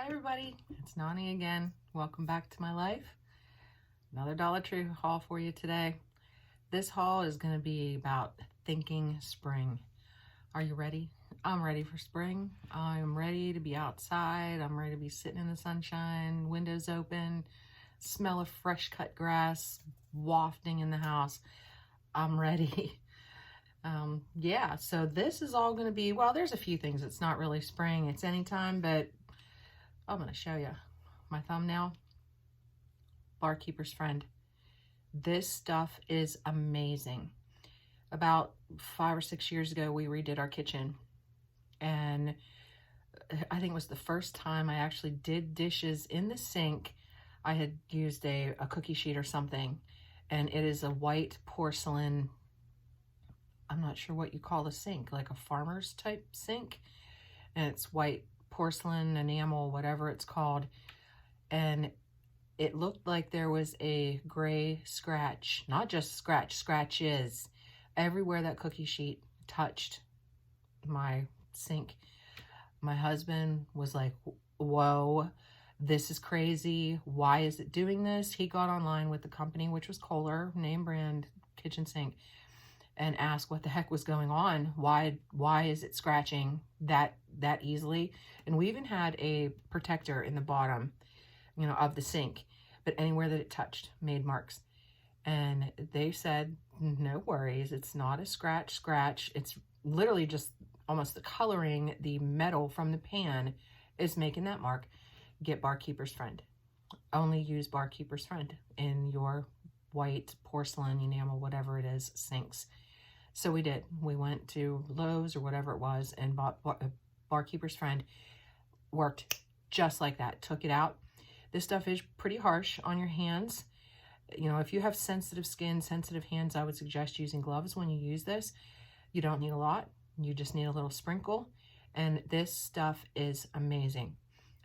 Hi everybody, it's Nani again. Welcome back to my life. Another Dollar Tree haul for you today. This haul is going to be about thinking spring. Are you ready? I'm ready for spring. I'm ready to be outside. I'm ready to be sitting in the sunshine, windows open, smell of fresh cut grass wafting in the house. I'm ready. Yeah, so this is all going to be, well, there's a few things. It's not really spring. It's anytime, but I'm going to show you my thumbnail. Barkeeper's Friend. This stuff is amazing. About 5 or 6 years ago, we redid our kitchen. And I think it was the first time I actually did dishes in the sink. I had used a cookie sheet or something. And it is a white porcelain, I'm not sure what you call the sink, like a farmer's type sink. And it's white porcelain, enamel, whatever it's called. And it looked like there was a gray scratch, not just scratches everywhere that cookie sheet touched my sink. My husband was like, whoa, this is crazy. Why is it doing this? He got online with the company, which was Kohler, name brand kitchen sink, and asked what the heck was going on. Why is it scratching that easily? And we even had a protector in the bottom, of the sink, but anywhere that it touched made marks. And they said, no worries, it's not a scratch. It's literally just almost the coloring, the metal from the pan is making that mark. Get Barkeeper's Friend. Only use Barkeeper's Friend in your white porcelain, enamel, whatever it is, sinks. So we did. We went to Lowe's or whatever it was and bought Barkeeper's Friend. Worked just like that. Took it out. This stuff is pretty harsh on your hands. If you have sensitive skin, sensitive hands, I would suggest using gloves when you use this. You don't need a lot. You just need a little sprinkle. And this stuff is amazing.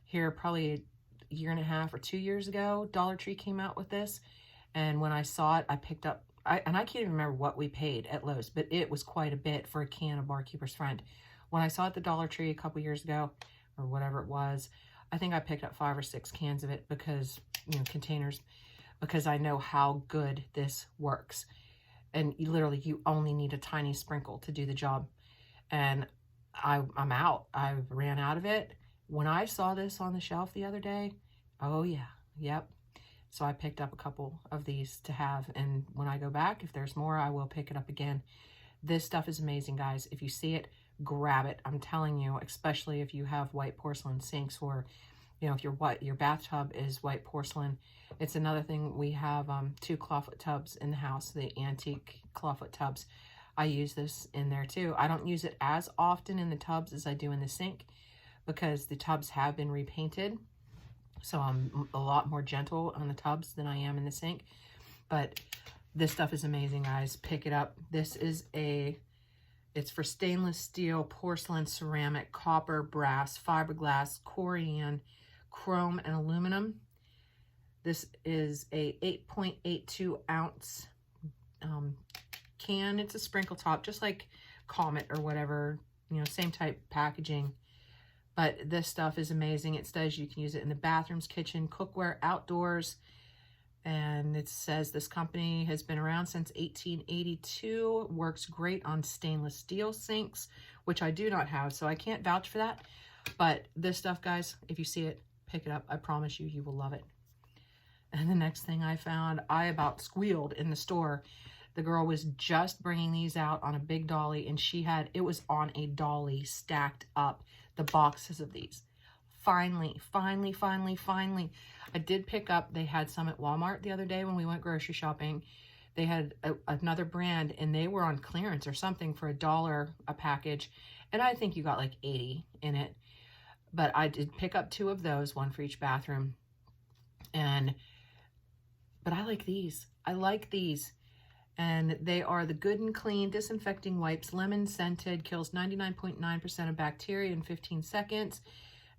Here, probably a year and a half or 2 years ago, Dollar Tree came out with this. And when I saw it, I picked up, and I can't even remember what we paid at Lowe's, but it was quite a bit for a can of Barkeeper's Friend. When I saw it at the Dollar Tree a couple years ago, or whatever it was, I think I picked up 5 or 6 cans of it because, containers, because I know how good this works. And you only need a tiny sprinkle to do the job. And I'm out. I ran out of it. When I saw this on the shelf the other day, oh yeah, yep. So I picked up a couple of these to have. And when I go back, if there's more, I will pick it up again. This stuff is amazing, guys. If you see it, grab it. I'm telling you, especially if you have white porcelain sinks, or if your bathtub is white porcelain. It's another thing. We have 2 clawfoot tubs in the house, the antique clawfoot tubs. I use this in there too. I don't use it as often in the tubs as I do in the sink because the tubs have been repainted. So I'm a lot more gentle on the tubs than I am in the sink. But this stuff is amazing, guys. Pick it up. This is it's for stainless steel, porcelain, ceramic, copper, brass, fiberglass, corian, chrome, and aluminum. This is a 8.82 ounce can. It's a sprinkle top, just like Comet or whatever, same type packaging. But this stuff is amazing. It says you can use it in the bathrooms, kitchen, cookware, outdoors. And it says this company has been around since 1882, works great on stainless steel sinks, which I do not have, so I can't vouch for that. But this stuff, guys, if you see it, pick it up. I promise you, you will love it. And the next thing I found, I about squealed in the store. The girl was just bringing these out on a big dolly, and it was on a dolly stacked up, the boxes of these. Finally, I did pick up, they had some at Walmart the other day when we went grocery shopping. They had another brand, and they were on clearance or something for $1 a package. And I think you got like 80 in it. But I did pick up 2 of those, 1 for each bathroom. But I like these. And they are the Good and Clean Disinfecting Wipes, lemon scented, kills 99.9% of bacteria in 15 seconds.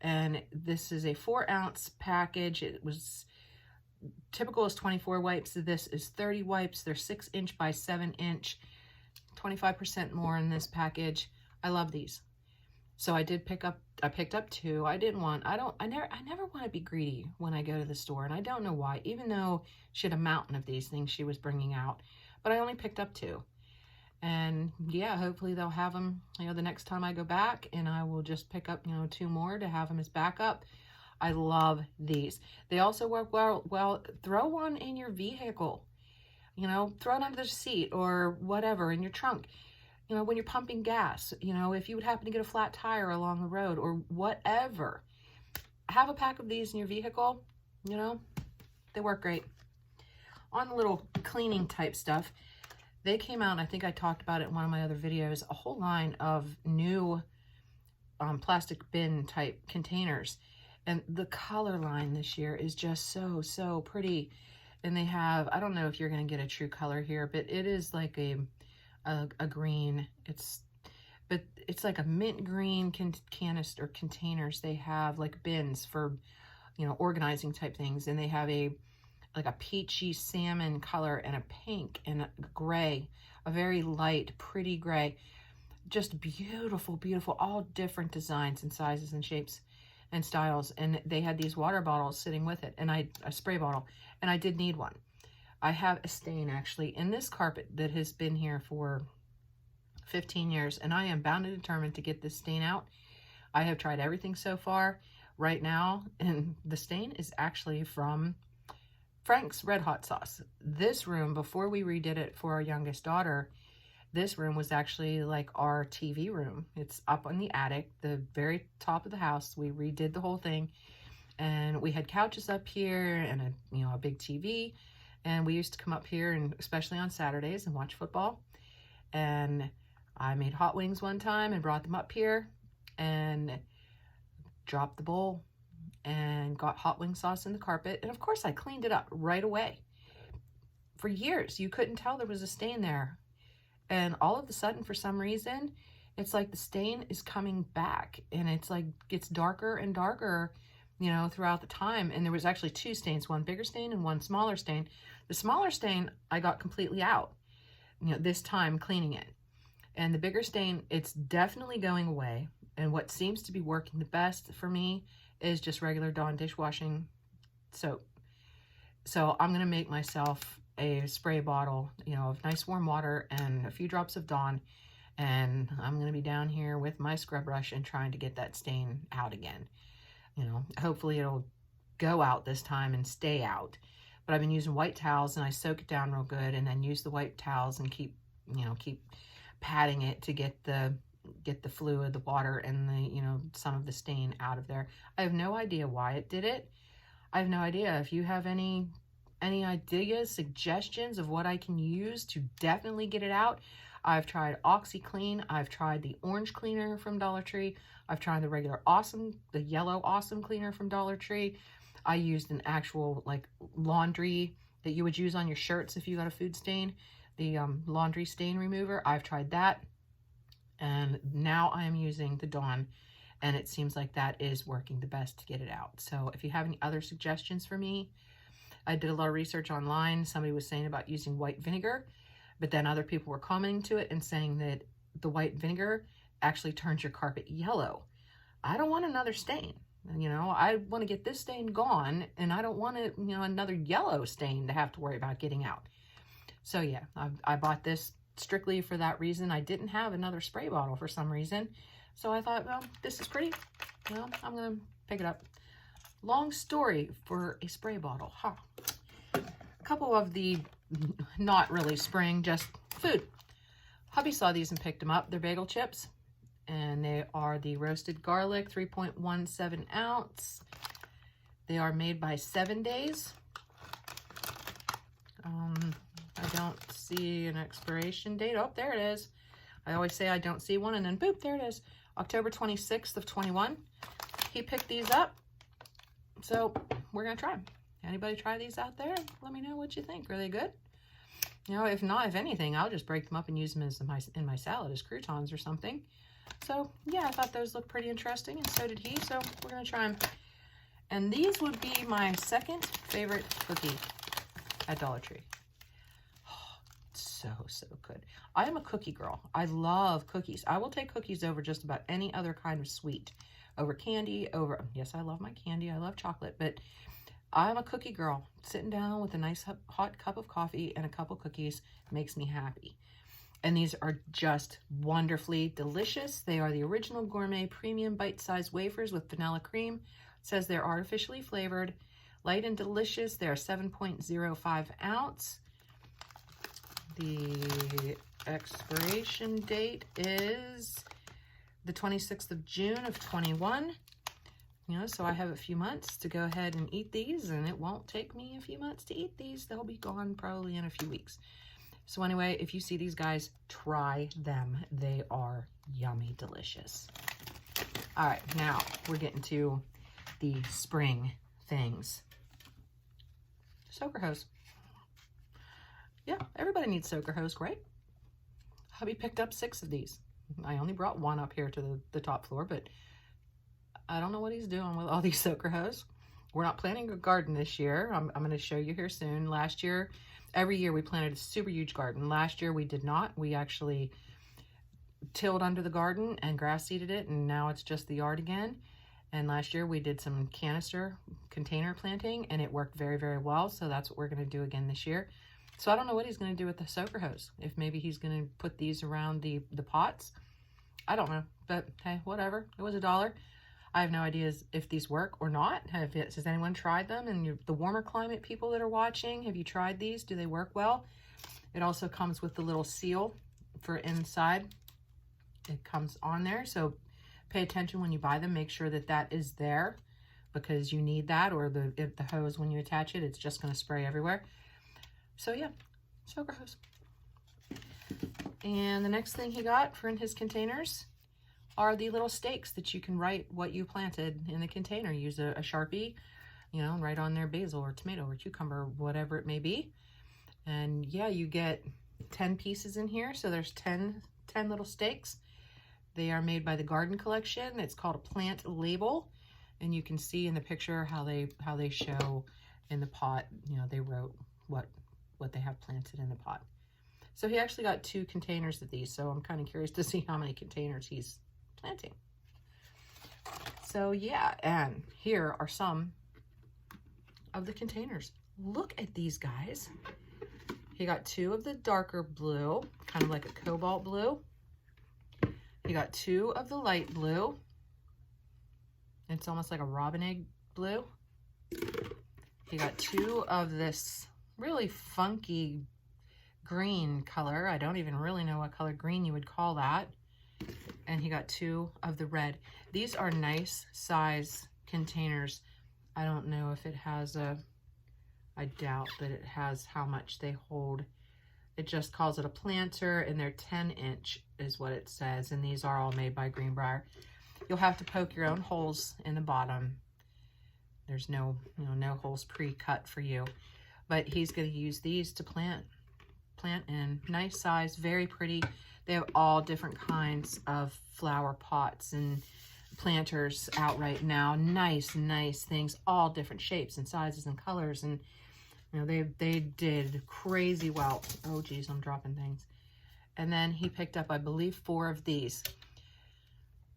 And this is a 4 ounce package. It was typical is 24 wipes. This is 30 wipes. They're 6 inch by 7 inch, 25% more in this package. I love these. So I picked up two. I never want to be greedy when I go to the store, and I don't know why, even though she had a mountain of these things she was bringing out, but I only picked up two. And yeah, hopefully they'll have them, the next time I go back, and I will just pick up, two more to have them as backup. I love these. They also work well. Throw one in your vehicle, throw it under the seat or whatever in your trunk. When you're pumping gas, if you would happen to get a flat tire along the road or whatever, have a pack of these in your vehicle. They work great. On the little cleaning type stuff, they came out, and I think I talked about it in one of my other videos, a whole line of new plastic bin type containers. And the color line this year is just so pretty. And they have, I don't know if you're going to get a true color here, but it is like a green. It's like a mint green canister or containers. They have like bins for, organizing type things. And they have like a peachy salmon color and a pink and a gray, a very light, pretty gray. Just beautiful, beautiful, all different designs and sizes and shapes and styles. And they had these water bottles sitting with it, and a spray bottle, and I did need one. I have a stain actually in this carpet that has been here for 15 years, and I am bound and determined to get this stain out. I have tried everything so far right now, and the stain is actually from Frank's Red Hot Sauce. This room, before we redid it for our youngest daughter, this room was actually like our TV room. It's up on the attic, the very top of the house. We redid the whole thing, and we had couches up here and a big TV. And we used to come up here, and especially on Saturdays, and watch football. And I made hot wings one time and brought them up here and dropped the bowl and got hot wing sauce in the carpet. And of course I cleaned it up right away. For years, you couldn't tell there was a stain there. And all of a sudden, for some reason, it's like the stain is coming back, and it's like gets darker and darker, throughout the time. And there was actually two stains, one bigger stain and one smaller stain. The smaller stain I got completely out, this time cleaning it. And the bigger stain, it's definitely going away. And what seems to be working the best for me is just regular Dawn dishwashing soap. So I'm going to make myself a spray bottle, of nice warm water and a few drops of Dawn. And I'm going to be down here with my scrub brush and trying to get that stain out again. Hopefully it'll go out this time and stay out. But I've been using white towels, and I soak it down real good, and then use the white towels and keep patting it to get the fluid, the water, and some of the stain out of there. I have no idea why it did it. I have no idea. If you have any ideas, suggestions of what I can use to definitely get it out. I've tried OxyClean. I've tried the orange cleaner from Dollar Tree. I've tried the regular the yellow Awesome cleaner from Dollar Tree. I used an actual like laundry that you would use on your shirts if you got a food stain, the laundry stain remover. I've tried that, and now I am using the Dawn, and it seems like that is working the best to get it out. So if you have any other suggestions for me, I did a lot of research online. Somebody was saying about using white vinegar, but then other people were commenting to it and saying that the white vinegar actually turns your carpet yellow. I don't want another stain. I want to get this stain gone, and I don't want another yellow stain to have to worry about getting out. So yeah, I bought this strictly for that reason. I didn't have another spray bottle for some reason. So I thought, well, this is pretty. I'm going to pick it up. Long story for a spray bottle, huh? A couple of the not really spring, just food. Hubby saw these and picked them up. They're bagel chips, and they are the roasted garlic, 3.17 ounce. They are made by 7 Days. I don't see an expiration date. Oh, there it is. I always say I don't see one, and then boop, there it is. October 26th of 21. He picked these up, so we're gonna try them. Anybody try these out there? Let me know what you think. Are they good? If not, if anything, I'll just break them up and use them as in my salad as croutons or something. So yeah, I thought those looked pretty interesting, and so did he. So we're gonna try them. And these would be my second favorite cookie at Dollar Tree. so, so good. I am a cookie girl. I love cookies. I will take cookies over just about any other kind of sweet. Over candy, over, yes, I love my candy. I love chocolate, but I'm a cookie girl. Sitting down with a nice hot cup of coffee and a couple cookies makes me happy. And these are just wonderfully delicious. They are the original gourmet premium bite-sized wafers with vanilla cream. It says they're artificially flavored, light and delicious. They're 7.05 ounce. The expiration date is the 26th of June of 21. You know, so I have a few months to go ahead and eat these, and it won't take me a few months to eat these. They'll be gone probably in a few weeks. So anyway, if you see these guys, try them. They are yummy, delicious. All right, now we're getting to the spring things. Soaker hose. Yeah, everybody needs soaker hose, right? Hubby picked up 6 of these. I only brought 1 up here to the top floor, but I don't know what he's doing with all these soaker hose. We're not planting a garden this year. I'm going to show you here soon. Last year, every year we planted a super huge garden. Last year we did not. We actually tilled under the garden and grass seeded it, and now it's just the yard again. And last year we did some canister container planting, and it worked very, very well. So that's what we're going to do again this year. So I don't know what he's going to do with the soaker hose. If maybe he's going to put these around the pots. I don't know, but hey, whatever. It was $1. I have no idea if these work or not. Has anyone tried them? And the warmer climate people that are watching, have you tried these? Do they work well? It also comes with the little seal for inside. It comes on there, so pay attention when you buy them. Make sure that that is there because you need that, or the hose, when you attach it, it's just going to spray everywhere. So yeah, soaker hose. And the next thing he got for in his containers are the little stakes that you can write what you planted in the container. Use a Sharpie, you know, write on there basil or tomato or cucumber, whatever it may be. And yeah, you get 10 pieces in here. So there's 10 little stakes. They are made by the Garden Collection. It's called a plant label. And you can see in the picture how they show in the pot, you know, they wrote what they have planted in the pot. So he actually got 2 containers of these. So I'm kind of curious to see how many containers he's planting. So yeah, and here are some of the containers. Look at these guys. He got 2 of the darker blue, kind of like a cobalt blue. He got 2 of the light blue. It's almost like a robin egg blue. He got 2 of this really funky green color. I don't even really know what color green you would call that. And he got 2 of the red. These are nice size containers. I don't know if it has I doubt that it has how much they hold. It just calls it a planter, and they're 10-inch is what it says. And these are all made by Greenbrier. You'll have to poke your own holes in the bottom. There's no holes pre-cut for you. But he's going to use these to plant in. Nice size, very pretty. They have all different kinds of flower pots and planters out right now. Nice things, all different shapes and sizes and colors. And you know, they did crazy well. Oh geez, I'm dropping things. And then he picked up, I believe, 4 of these.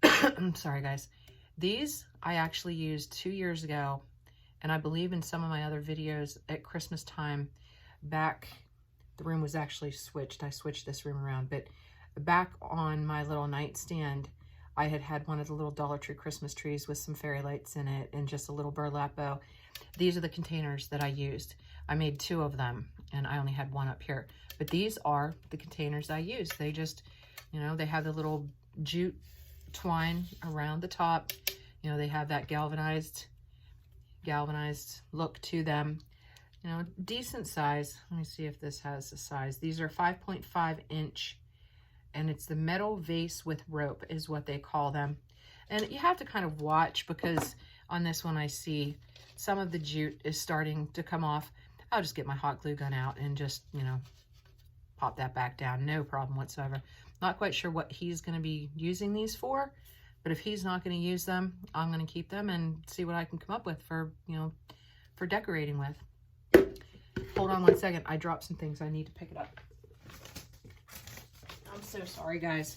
I'm sorry guys. These I actually used 2 years ago, and I believe in some of my other videos at Christmas time. Back, the room was actually switched. I switched this room around, but back on my little nightstand, I had one of the little Dollar Tree Christmas trees with some fairy lights in it and just a little burlap bow. These are the containers that I used. I made 2 of them, and I only had 1 up here. But these are the containers I used. They just, you know, they have the little jute twine around the top. You know, they have that galvanized look to them. You know, decent size. Let me see if this has a size. These are 5.5 inch, and it's the metal vase with rope is what they call them. And you have to kind of watch, because on this one I see some of the jute is starting to come off. I'll just get my hot glue gun out and just, you know, pop that back down. No problem whatsoever. Not quite sure what he's going to be using these for, but if he's not going to use them, I'm going to keep them and see what I can come up with for, you know, for decorating with. Hold on one second. I dropped some things. I need to pick it up. I'm so sorry, guys.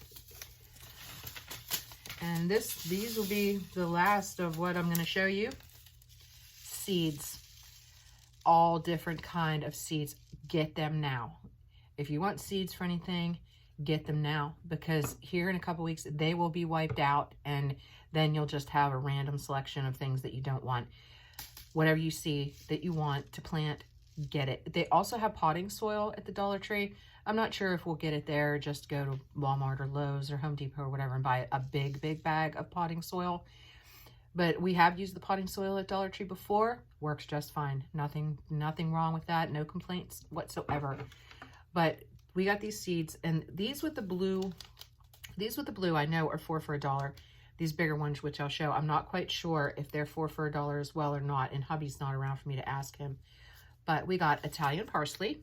And these will be the last of what I'm going to show you. Seeds. All different kind of seeds. Get them now. If you want seeds for anything, get them now, because here in a couple weeks they will be wiped out, and then you'll just have a random selection of things that you don't want. Whatever you see that you want to plant, get it. They also have potting soil at the Dollar Tree. I'm not sure if we'll get it there. Just go to Walmart or Lowe's or Home Depot or whatever and buy a big bag of potting soil. But we have used the potting soil at Dollar Tree before. Works just fine. Nothing wrong with that. No complaints whatsoever. But we got these seeds, and these with the blue I know are 4 for $1. These bigger ones, which I'll show, I'm not quite sure if they're 4 for $1 as well or not, and hubby's not around for me to ask him. But we got Italian parsley.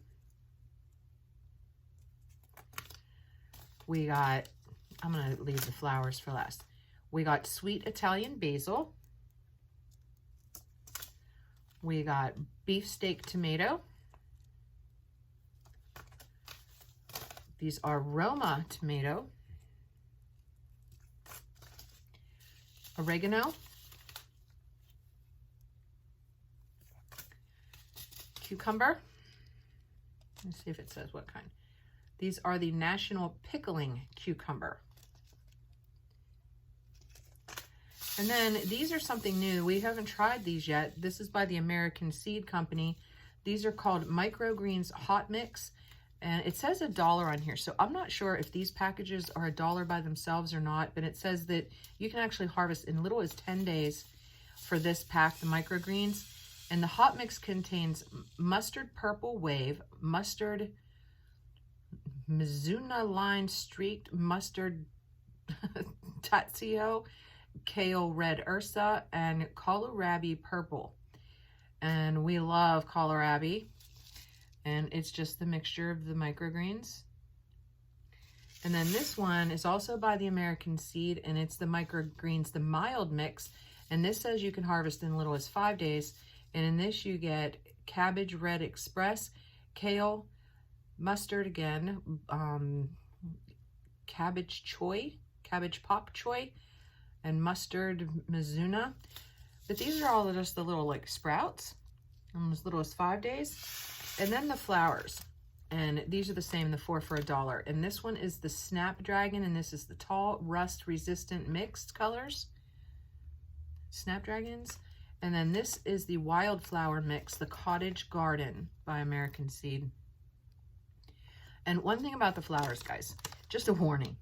We got, I'm going to leave the flowers for last. We got sweet Italian basil. We got beefsteak tomato. These are Roma tomato. Oregano. Cucumber. Let's see if it says what kind. These are the National Pickling Cucumber. And then these are something new. We haven't tried these yet. This is by the American Seed Company. These are called Microgreens Hot Mix. And it says $1 on here. So I'm not sure if these packages are $1 by themselves or not, but it says that you can actually harvest in little as 10 days for this pack, the microgreens. And the hot mix contains mustard purple wave, mustard Mizuna line streaked, mustard Tatsio, kale red ursa, and kohlrabi purple. And we love kohlrabi. And it's just the mixture of the microgreens. And then this one is also by the American Seed, and it's the microgreens, the mild mix. And this says you can harvest in little as 5 days. And in this you get cabbage red express, kale, mustard again, cabbage choy, cabbage pop choy, and mustard Mizuna. But these are all just the little like sprouts, as little as 5 days. And then the flowers, and these are the same, the 4 for $1. And this one is the Snapdragon, and this is the tall rust resistant mixed colors, Snapdragons. And then this is the wildflower mix, the Cottage Garden by American Seed. And one thing about the flowers, guys, just a warning.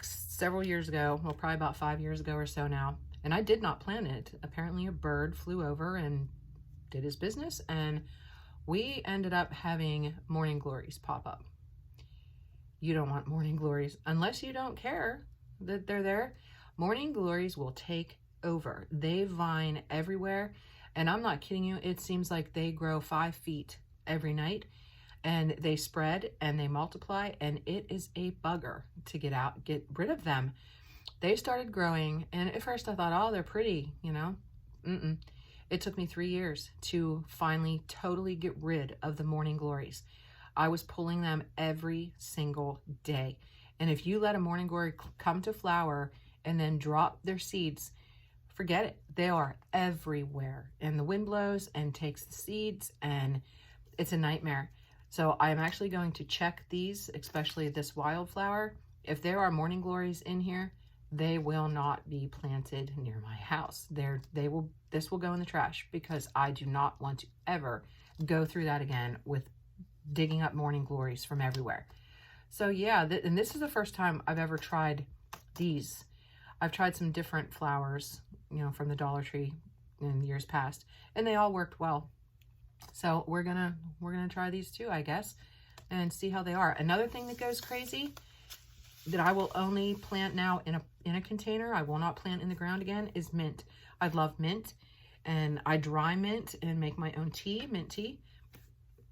Several years ago, well, probably about 5 years ago or so now, and I did not plant it. Apparently a bird flew over and did his business, and we ended up having morning glories pop up. You don't want morning glories unless you don't care that they're there. Morning glories will take over. They vine everywhere, and I'm not kidding you. It seems like they grow 5 feet every night, and they spread and they multiply, and it is a bugger to get rid of them. They started growing, and at first I thought, oh, they're pretty, you know. It took me 3 years to finally totally get rid of the morning glories. I was pulling them every single day. And if you let a morning glory come to flower and then drop their seeds, forget it. They are everywhere. And the wind blows and takes the seeds, and it's a nightmare. So I'm actually going to check these, especially this wildflower. If there are morning glories in here, they will not be planted near my house. This will go in the trash, because I do not want to ever go through that again with digging up morning glories from everywhere. So yeah, and this is the first time I've ever tried these. I've tried some different flowers, you know, from the Dollar Tree in years past, and they all worked well. So we're gonna try these too, I guess, and see how they are. Another thing that goes crazy that I will only plant now in a container, I will not plant in the ground again, is mint. I love mint, and I dry mint and make my own tea, mint tea.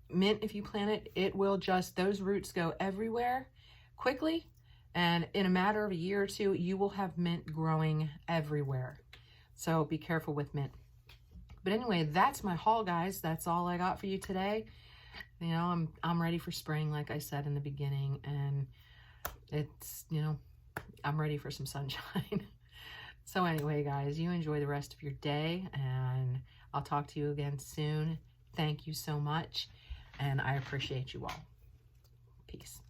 Mint, if you plant it, it will just, those roots go everywhere quickly, and in a matter of a year or two, you will have mint growing everywhere. So be careful with mint. But anyway, that's my haul, guys. That's all I got for you today. You know, I'm ready for spring, like I said in the beginning, and it's, you know, I'm ready for some sunshine. So anyway, guys, you enjoy the rest of your day, and I'll talk to you again soon. Thank you so much, and I appreciate you all. Peace.